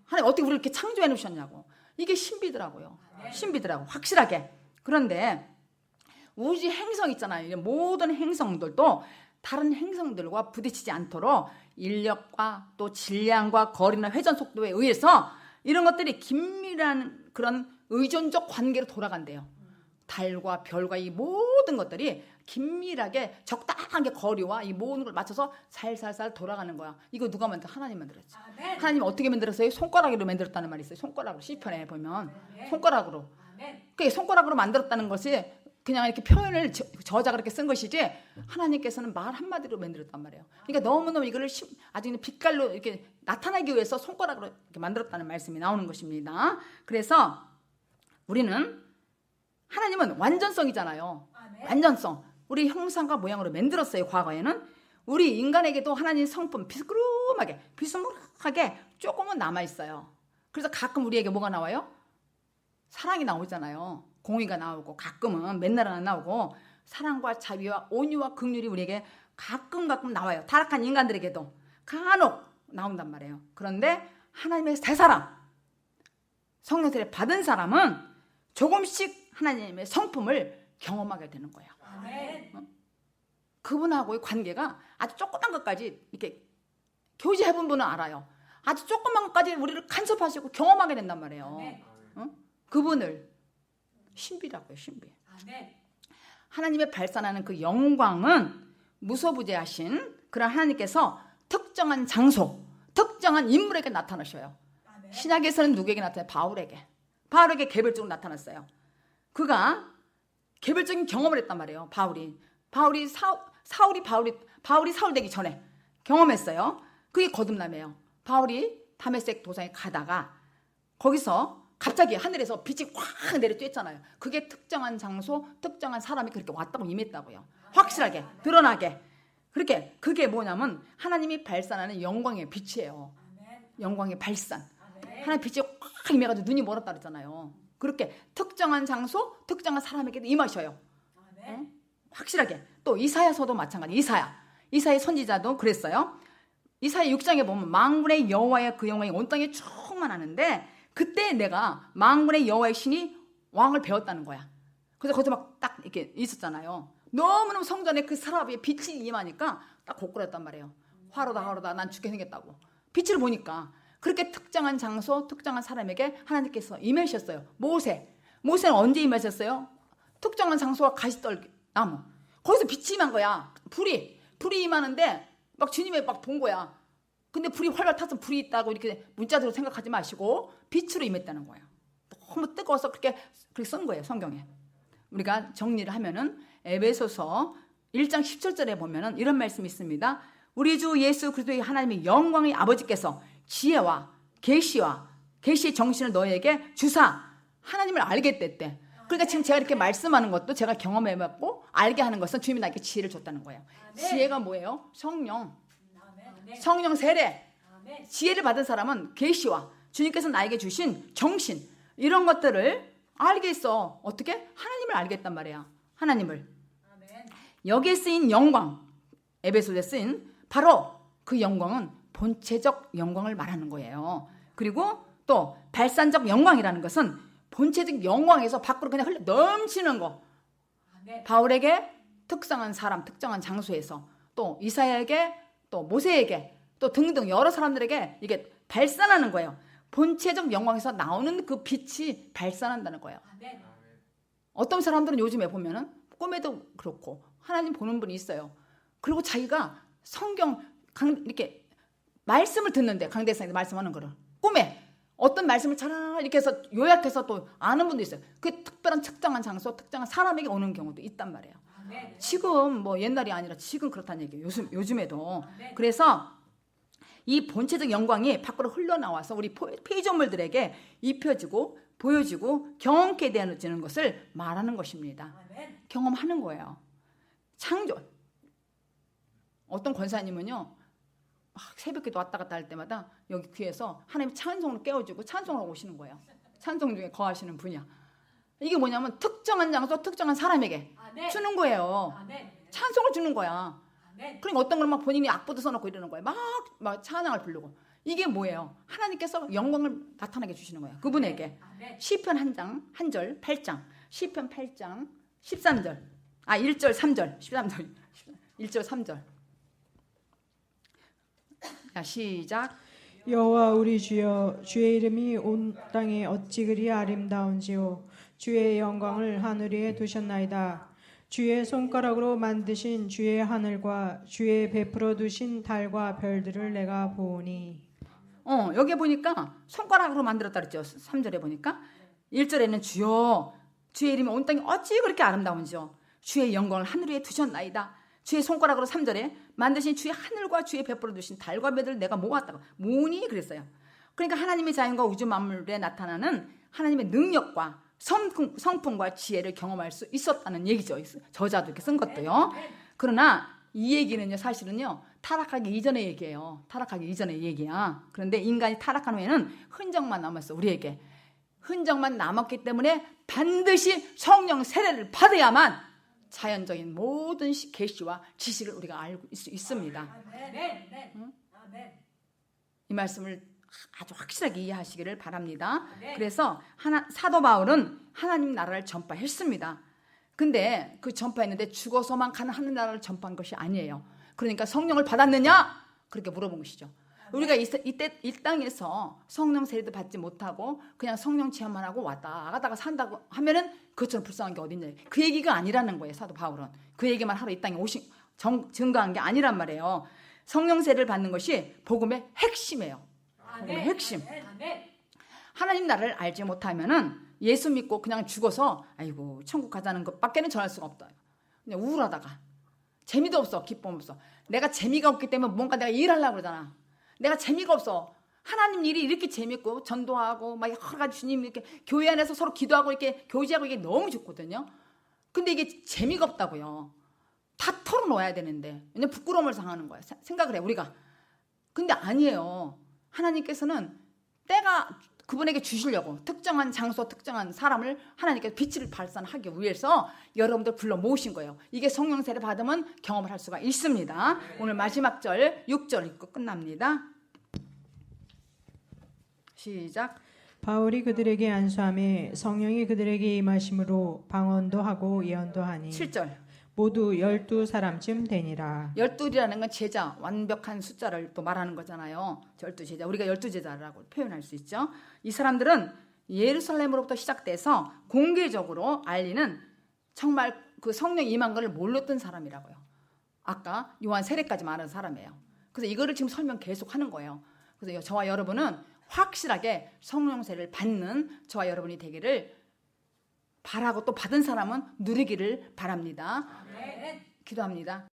하나님 어떻게 우리를 이렇게 창조해 놓으셨냐고. 이게 신비더라고요. 신비더라고. 확실하게. 그런데 우주 행성 있잖아요. 모든 행성들도 다른 행성들과 부딪히지 않도록 인력과 또 질량과 거리나 회전 속도에 의해서 이런 것들이 긴밀한 그런 의존적 관계로 돌아간대요. 달과 별과 이 모든 것들이 긴밀하게 적당하게 거리와 이 모든 걸 맞춰서 살살살 돌아가는 거야. 이거 누가 만들어? 하나님 만들었지. 하나님 어떻게 만들었어요? 손가락으로 만들었다는 말이 있어요. 손가락으로 시편에 보면 손가락으로. 그 손가락으로 만들었다는 것이 그냥 이렇게 표현을 저자가 그렇게 쓴 것이지 하나님께서는 말 한마디로 만들었단 말이에요. 그러니까 너무너무 이거를 아주 빛깔로 이렇게 나타나기 위해서 손가락으로 이렇게 만들었다는 말씀이 나오는 것입니다. 그래서 우리는 하나님은 완전성이잖아요. 완전성. 우리 형상과 모양으로 만들었어요. 과거에는. 우리 인간에게도 하나님 성품 비스무리하게 조금은 남아있어요. 그래서 가끔 우리에게 뭐가 나와요? 사랑이 나오잖아요. 공의가 나오고 가끔은 맨날은 안 나오고 사랑과 자비와 온유와 긍휼이 우리에게 가끔 나와요. 타락한 인간들에게도 간혹 나온단 말이에요. 그런데 하나님의 새 사람, 성령 세례 받은 사람은 조금씩 하나님의 성품을 경험하게 되는 거예요. 그분하고의 관계가 아주 조그만 것까지 이렇게 교제해본 분은 알아요. 아주 조그만 것까지 우리를 간섭하시고 경험하게 된단 말이에요. 그분을 신비라고요. 신비. 하나님의 발산하는 그 영광은 무소부재하신 그런 하나님께서 특정한 장소, 특정한 인물에게 나타나셔요. 신약에서는 누구에게 나타나요? 바울에게 개별적으로 나타났어요. 그가 개별적인 경험을 했단 말이에요. 바울이 사울 되기 전에 경험했어요. 그게 거듭남이에요. 바울이 다메섹 도상에 가다가 거기서 갑자기 하늘에서 빛이 확 내려 뛰었잖아요. 그게 특정한 장소, 특정한 사람이 그렇게 왔다고 임했다고요. 확실하게 드러나게. 그게 뭐냐면 하나님이 발산하는 영광의 빛이에요. 영광의 발산. 하나님 빛이 확 임해가지고 눈이 멀었다 그랬잖아요. 그렇게 특정한 장소, 특정한 사람에게도 임하셔요. 확실하게. 또 이사야서도 마찬가지. 이사야 선지자도 그랬어요. 이사야 6장에 보면 만군의 여호와의 그 영광이 온 땅에 충만하는데 그때 내가 만군의 여호와의 신이 왕을 배웠다는 거야. 그래서 거기서 막 딱 이렇게 있었잖아요. 너무너무 성전에 그 사람의 빛이 임하니까 딱 고꾸렸단 말이에요. 화로다 난 죽게 생겼다고. 빛을 보니까 그렇게 특정한 장소, 특정한 사람에게 하나님께서 임하셨어요. 모세는 언제 임하셨어요? 특정한 장소와 가시떨나무. 거기서 빛이 임한 거야. 불이 임하는데 막 주님이 막 본 거야. 근데 불이 활활 타서 불이 있다고 이렇게 문자적으로 생각하지 마시고 빛으로 임했다는 거예요. 너무 뜨거워서 그렇게 쓴 거예요. 성경에. 우리가 정리를 하면은 에베소서 1장 17절에 보면은 이런 말씀이 있습니다. 우리 주 예수 그리스도의 하나님의 영광의 아버지께서 지혜와 계시의 정신을 너희에게 주사 하나님을 알게 됐대. 그러니까 지금 제가 이렇게 말씀하는 것도 제가 경험해봤고 알게 하는 것은 주님이 나에게 지혜를 줬다는 거예요. 지혜가 뭐예요? 성령 세례. 지혜를 받은 사람은 계시와 주님께서 나에게 주신 정신 이런 것들을 알겠어. 어떻게? 하나님을 알겠단 말이야. 하나님을. 여기에 쓰인 영광, 에베소에 쓰인 바로 그 영광은 본체적 영광을 말하는 거예요. 그리고 또 발산적 영광이라는 것은 본체적 영광에서 밖으로 그냥 흘러 넘치는 거. 바울에게 특정한 사람, 특정한 장소에서 또 이사야에게 또 모세에게 또 등등 여러 사람들에게 이게 발산하는 거예요. 본체적 영광에서 나오는 그 빛이 발산한다는 거예요. 어떤 사람들은 요즘에 보면은 꿈에도 그렇고 하나님 보는 분이 있어요. 그리고 자기가 성경 이렇게 말씀을 듣는데 강대상에서 말씀하는 거를 꿈에 어떤 말씀을 잘 이렇게 해서 요약해서 또 아는 분도 있어요. 그게 특별한 특정한 장소, 특정한 사람에게 오는 경우도 있단 말이에요. 지금 뭐 옛날이 아니라 지금 그렇다는 얘기예요. 요즘에도. 그래서 이 본체적 영광이 밖으로 흘러나와서 우리 피조물들에게 입혀지고 보여지고 경험케 되어지는 것을 말하는 것입니다. 경험하는 거예요. 창조. 어떤 권사님은요. 막 새벽에도 왔다 갔다 할 때마다 여기 귀에서 하나님 찬송으로 깨워주고 찬송을 하고 오시는 거예요. 찬송 중에 거하시는 분이야. 이게 뭐냐면 특정한 장소, 특정한 사람에게 주는 거예요. 찬송을 주는 거야. 그러니까 어떤 걸 막 본인이 악보도 써놓고 이러는 거예요. 막 찬양을 부르고. 이게 뭐예요? 하나님께서 영광을 나타나게 주시는 거예요. 그분에게. 시편 한 절 8장. 시편 8장 13절. 1절 3절. 13절. 1절 3절. 자, 시작. 여호와 우리 주여, 주의 이름이 온 땅에 어찌 그리 아름다운지요. 주의 영광을 하늘 위에 두셨나이다. 주의 손가락으로 만드신 주의 하늘과 주의 베풀어 두신 달과 별들을 내가 보오니. 여기 보니까 손가락으로 만들었다 그랬죠. 3절에 보니까. 1절에는 주여, 주의 이름이 온 땅에 어찌 그렇게 아름다운지요. 주의 영광을 하늘 위에 두셨나이다. 주의 손가락으로 3절에 만드신 주의 하늘과 주의 베풀어 두신 달과 별들을 내가 모았다고. 모으니 그랬어요. 그러니까 하나님의 자연과 우주 만물에 나타나는 하나님의 능력과 성품과 지혜를 경험할 수 있었다는 얘기죠. 저자도 이렇게 쓴 것도요. 그러나 이 얘기는요, 사실은요, 타락하기 이전의 얘기예요. 타락하기 이전의 얘기야. 그런데 인간이 타락한 후에는 흔적만 남았어, 우리에게. 흔적만 남았기 때문에 반드시 성령 세례를 받아야만 자연적인 모든 계시와 지식을 우리가 알고 있습니다. 이 말씀을 아주 확실하게 이해하시기를 바랍니다. 그래서 사도 바울은 하나님 나라를 전파했습니다. 근데 그 전파했는데 죽어서만 가는 하늘 나라를 전파한 것이 아니에요. 그러니까 성령을 받았느냐? 그렇게 물어본 것이죠. 우리가 이때 이 땅에서 성령 세례도 받지 못하고 그냥 성령 체험만 하고 왔다 가다가 산다고 하면은 그것처럼 불쌍한 게 어딨냐. 그 얘기가 아니라는 거예요. 사도 바울은. 그 얘기만 하러 이 땅에 증거한 게 아니란 말이에요. 성령 세례를 받는 것이 복음의 핵심이에요. 복음의 핵심. 하나님 나라를 알지 못하면은 예수 믿고 그냥 죽어서 아이고 천국 가자는 것밖에는 전할 수가 없다. 그냥 우울하다가 재미도 없어, 기쁨 없어. 내가 재미가 없기 때문에 뭔가 내가 일하려고 그러잖아. 내가 재미가 없어. 하나님 일이 이렇게 재밌고 전도하고 막 여러 가지 주님 이렇게 교회 안에서 서로 기도하고 이렇게 교제하고 이게 너무 좋거든요. 근데 이게 재미가 없다고요. 다 털어놓아야 되는데 왜냐면 부끄러움을 당하는 거야. 생각을 해 우리가. 근데 아니에요. 하나님께서는 때가 그분에게 주시려고 특정한 장소 특정한 사람을 하나님께서 빛을 발산하기 위해서 여러분들 불러 모으신 거예요. 이게 성령 세례 받으면 경험을 할 수가 있습니다. 오늘 마지막 절 6절 읽고 끝납니다. 시작. 바울이 그들에게 안수하며 성령이 그들에게 임하심으로 방언도 하고 예언도 하니 7절. 모두 12사람쯤 되니라. 12이라는 건 제자, 완벽한 숫자를 또 말하는 거잖아요. 12제자. 우리가 12제자라고 표현할 수 있죠. 이 사람들은 예루살렘으로부터 시작돼서 공개적으로 알리는 정말 그 성령 임한 것을 몰랐던 사람이라고요. 아까 요한 세례까지 말하는 사람이에요. 그래서 이거를 지금 설명 계속 하는 거예요. 그래서 저와 여러분은 확실하게 성령 세례를 받는 저와 여러분이 되기를 바라고 또 받은 사람은 누리기를 바랍니다. 기도합니다.